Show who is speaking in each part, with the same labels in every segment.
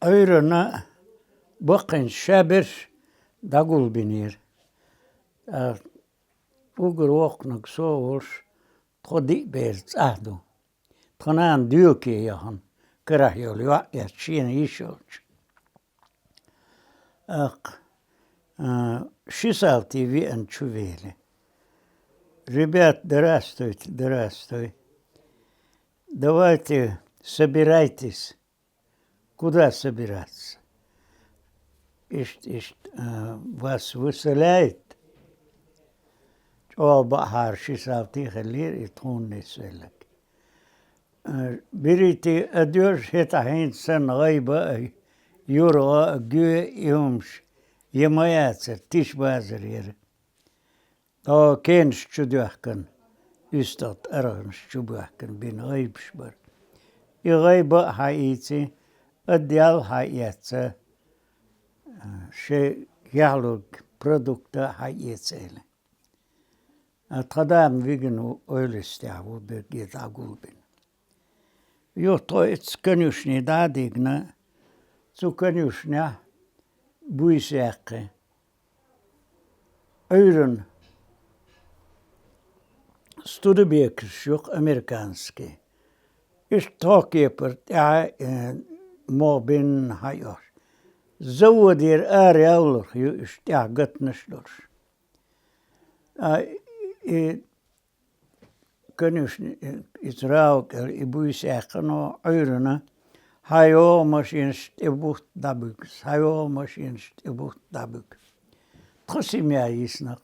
Speaker 1: Iiyrana bakın şaber dagul binir. Ugur oknak soğuş todi berz ahdu. Tanan diyor ki yahan kırah yolu ya çiğne iş olç. Шисалти виен чувели. Ребят, здравствуйте. Давайте собирайтесь. Куда собираться? Вас выселяет. О, бахар, шисалти халир и тхунни свелек. Берите одежь, это хинсен гайба, юра, гюе, юмш. Yemeyatser, tiş bazır yeri. O kenş çuduakın, üstad arağınış çubuakın, bin gaybiş var. Gaybı hayiti, adyal hayatsa, yahluk produkta hayetseyle. Tkъадам вигну ойлестяву, бегет агулбин. Йото ец конюшни дадигна, цу конюшня, buisjäkke. Iiyrun studebeekers yok Amerikaanske. Is talkepert ja mobin hayos. Zowadir areaulur ju is ja gutnesdors. Kunus is rauk i buisjäkke no Iiyruna. Hayo machines ebucht dabuk. Hayo machines ebucht dabuk. Trosimia is nog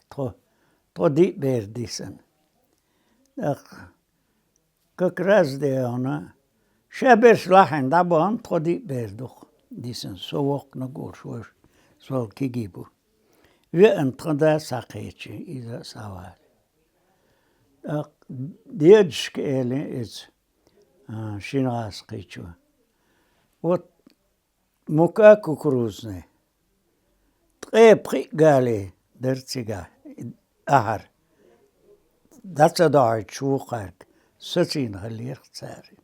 Speaker 1: to dit berdisen. Kakras de ona. Shabers lachen daban to dit berduch. Disen so ook nog goed zo kigibu. We een trada saketje is sawar. Diedskele is Shinas kichu. Вот мука кукурузная. Ткъа пригали дерза арадахар. ДагадогIu уггар. Сацин халир цари.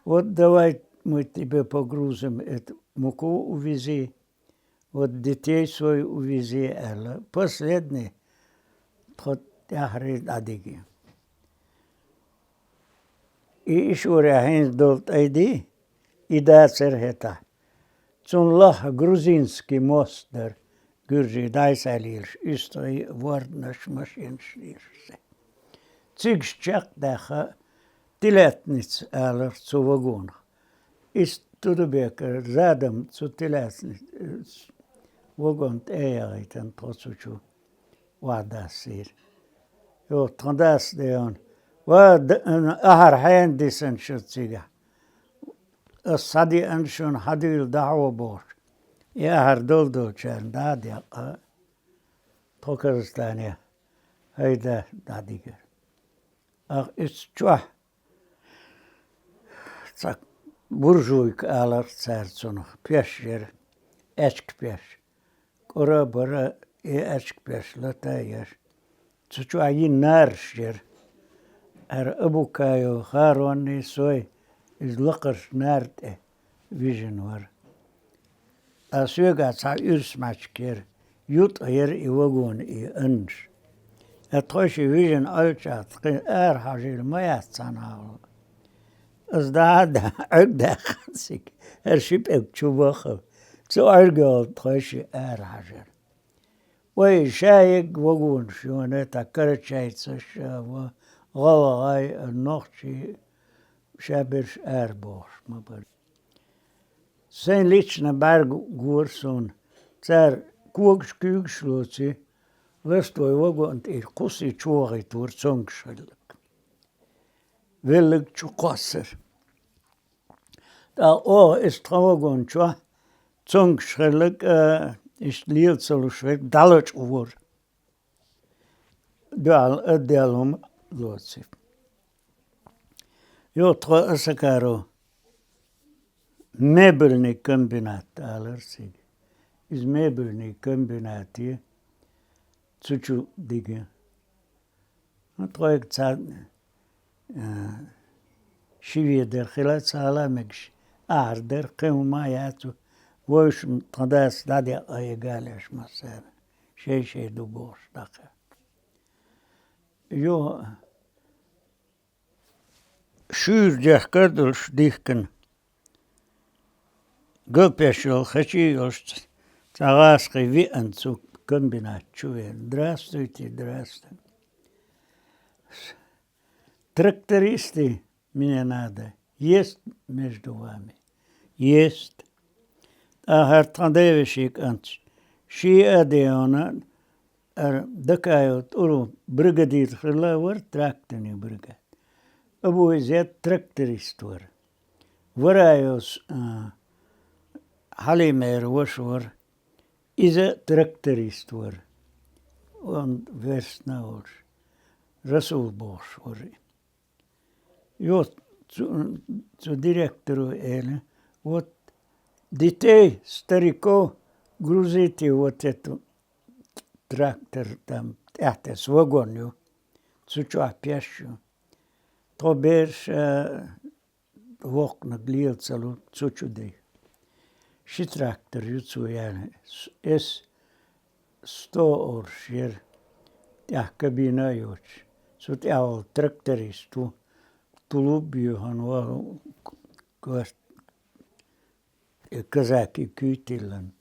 Speaker 1: Вот давай мы тебе погрузим эту муку увези. Вот детей свой увези. Последний тот яхри дадиги. И еще ряхин долт айди. Идацер хIетахь. Цунлах грузинский мостер, гюржи Доьзалехь, истой ворднаш машиншлирse. Цигшчак даха тилетниц алер цу вагонах. Ist tudebekер задом цу тилетниц вагонт эйритен процучу вадасир. Jo, транdas деон. Вад ахар хендисен шутцига. الصدي أنشون حديل دعوة بور يا هردول دو شان دادي توكرستانيا هيدا داديجر إستشوه تاك برجويك آلر تسارتسونو بيشير أشك بيش كورا برا أشك بيش لتايش تشوه ينارشير أبو كايو خاروني سوي is lekker naart vision war. Als je gaat zou uitsmaken, jut hier in wagon in ons. Het troosje vision uitzet, hazel maar aanhalen. Als daar uitdagen zich, schip ik chubachen. Zo uitgehaald troosje hazel. Wij shaik wagon schon het kartjes wa gawaai een nachtje. Shabers erbos, maar. Zijn lichtne berggoerson, ter koekskuugslootje, wist wij wagon in kussi chori door zongschillik. Willig chukasser. Da is trouwagon chwa, zongschillik is liert zo schrik, dallet oor. Dalom lootje. Jo, tro asakaro. Mebelni kombinat allersig. Is mebelni kombinati. Tsuchu dige. Troik tsad. Shivye der khilat sala megsh. Arder kıvma yatı. Voş tadas dadi ayıgaleş masar. Şey du boş daka. Yo şür cahkadılş dihkin. Гопешил, хочу, цагаски вианцу комбинатчу. Здравствуйте, здравствуйте. Трактористы мне надо. Есть между вами? Есть. А тандевишик анц. Ши адеона дакают уру бригадир хилла тракторный бригад. Обуезет тракторист вар. Варайос Halimer was war, is a tractorist war. Und west nou Rasul Bosch war. Jo, zu direktoru ele, вот детей, стариков грузите вот эту трактор там, это с вагонью, цуча пящу. То беш в окна глил целу цучудей. Și tractor juțu iară, es 100 ori șer, tea cabina ioci, so tea al tractoristu, tulubiu hanua kazaki kytilan.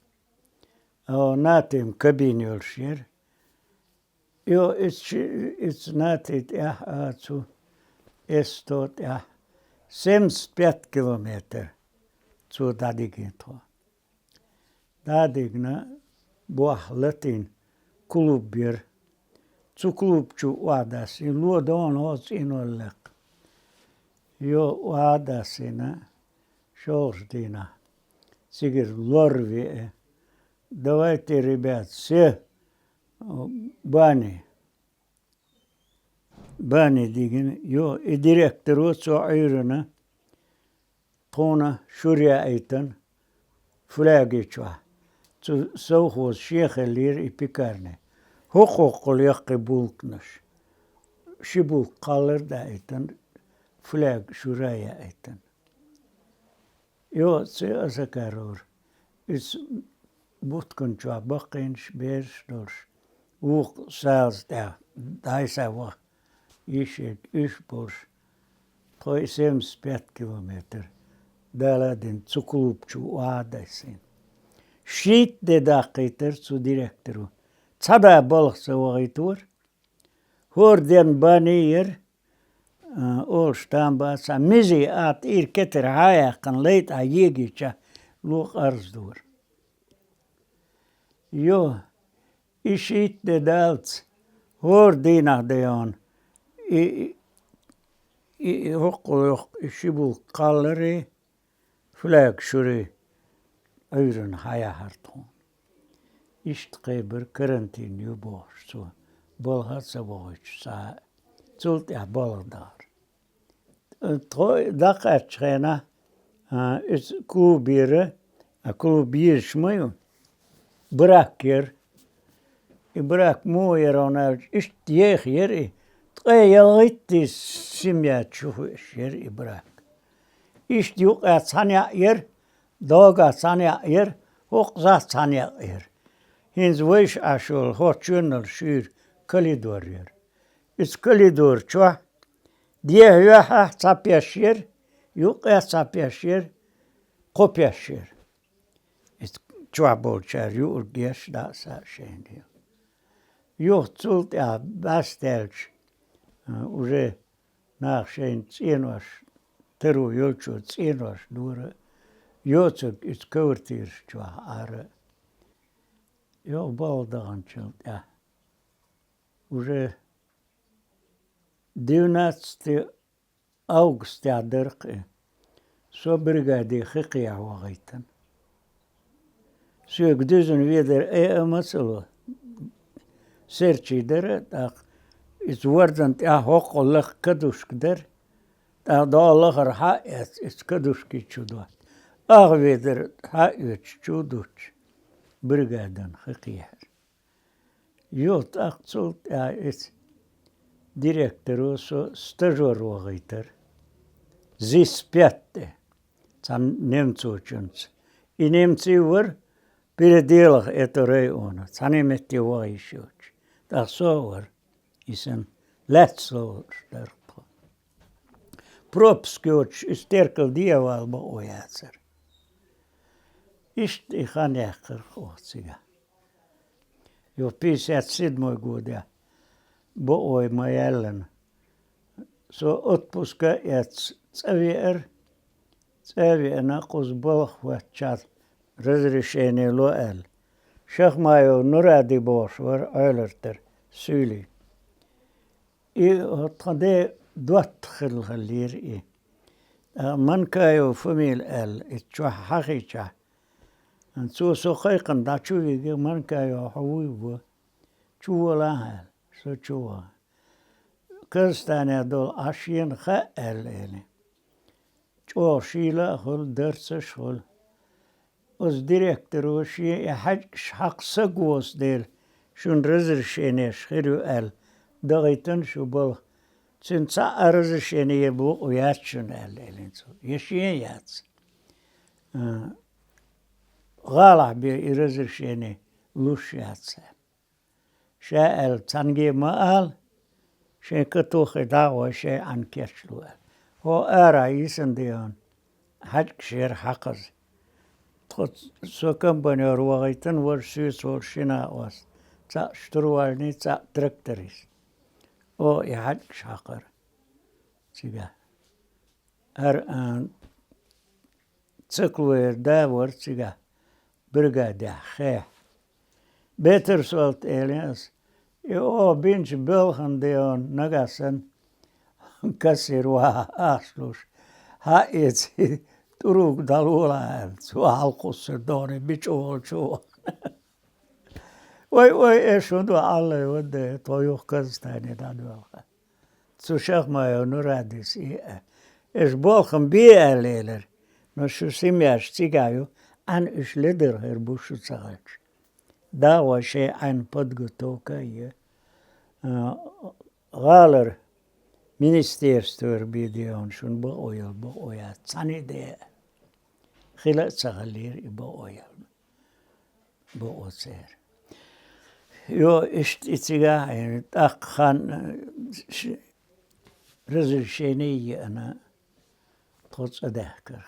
Speaker 1: A natem cabiniol șer, jo it's natet ațu, es tot 75 kilometer, zu dadigintro. Dadigna boah latin klubir zu klubču vadas in luodon ots inollek. Jo vadasina шордина. Сигер лорви. Давайте, ребят, все бани диген. Jo и директор оцу Iийра Tona шуря айтан флагичва. Zu совхоз шехелир и пекарне. Хохокол яқи булкнаш. Шибул қалыр да айтан. Флаг шурая айтан. Jo се азакарор. Is бутканчва бақинш берш долш. Ух саз да. Дайса ва. Ишек ишборш. 75 kilometer. Daladin zu klubču adasin. Šit de daqiter zu direktoru. Cada balsa vagitur. Hor den banier. Ol stambasa. Mizi at keter hayakan leit a jegicha. Luch arzdur. Jo. Ishit de dalts. Hor dinah deon. Hokkoloch ishibul kalleri. Flag şure Iийra hayaharton. İşte bir karantin boş su. Balhatsa boş sa. Zult ya baladar. Daqatçena is klubire a klubir şmayu. Bırakır. Bırak mu yer ona işte yeri. Ткъа ялгыtti simya çuhuş yer bırak. İşte yok sanya yer, doga sanya yer, hokza sanya yer. Hins vayş aşol, hoçunlar şür, kalidor yer. Is kalidor çuha, diye hüha sapyaş yer, yok sapyaş yer, kopyaş yer. Is çuha bolçar, yok geç da sa şeyin diyor. Yok zult ya bastelç, уже nachşein zienuaş, teru yolçu zienuaş dura, yocuk is kıvırtır çuha arı. Yok baldağın çult ya. Уже 19 август дырқы. Со бригаде хиқия вағайтын. Сөк дүзін ведер мысылы. Серчидер, так, из вардент хоқолық кадушкдер, так далығыр хаэс, из кадушки чудуат. Ақ ведер хаэч чудуч. Бригадан хиқия. Йот ақцулт из директору со стажер вағайтыр. Зис пятте. San nemtsuuchunts. I nemtsiuver piredelig etorei ona. San metti vaishuch. Dat sover is een letsloor sterpo. Propskjoch is sterkel dieval beojaatser. Ist ich an jakker gotsiga. Jo pisat sid mooi goed ja. Beoj my ellen. So otpuska et Tsavi naqus bolch watchat разрешение лоэл. Шахмаю нуради бош вар ойлертер сюли. И отхаде дуат хилгалир и. Манкаев фамил эл итчва хахича. En zo kijken dat je man kan je houden, choela hel, zo choa. Kunstaan je dol asjen ga ellen. Choa schila hol dерза schol. Als directeur was je hak sagos deel, schon разрешение schreeu el, dat je ten schubal. Sinds разрешение je bo ojaatschen ellen zo. Je schien jaats. غالع بإرزشيني لوشياتسا شاء تنجي مال شيء كتوخ دعوة شيء عن كشلوه هو رئيسن ديون حج شير حقز تخد سوكم بنيور وغيتن ورسوس ورشنا واس تا شتروالني تا تركتريس او يحج شاقر تيجا تسكلوير داور تيجا برغادة خيح beter zoals aliens. Jo, binge Belgen deon nagasen kasirwa aslus. Ha iets turuk dalula zo halkoser done bicho cho. Oi schon do alle wat de toyok kastane dan wel. Zo zeg maar no radis es Belgen bieleler. No simja stigayo an is leder her bushu tsagach. Da was she ein podgotoka je. Galer ministerstor bidion schon boya tsani de. Hila tsaгаlir i boya. Bootser. Jo ist itziga ein tаххан разрешение ana trots aradahar.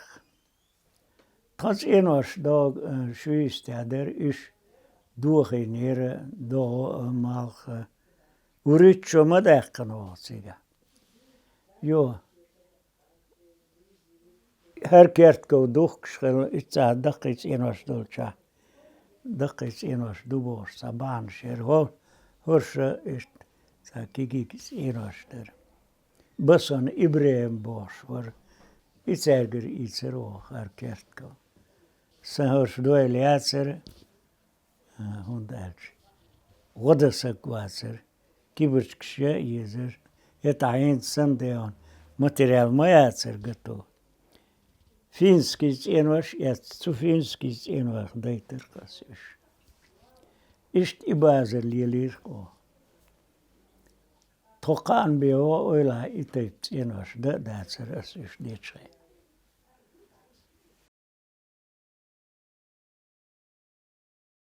Speaker 1: Trots enos dag schwist der is doorgeneren door hIetahь machkah. Jo, herkert go doorgeschil, iets dat iets enos dolcha, dat iets enos dubor saban scher hoorse is dat iets enos der. Beson Ibrahim bos voor iets erger iets eroog herkert go. Zijn hoorse Doьзалехь. Hundelch. Wodesak waser, kibertskje jezer, het eind sandeon, materiaal maatser gato. Finskis enwas, zu finskis enwas deiter kasish. Ist ibazer lielir ko. Ткъа beo oila itet enwas, dat datser as is dit schei.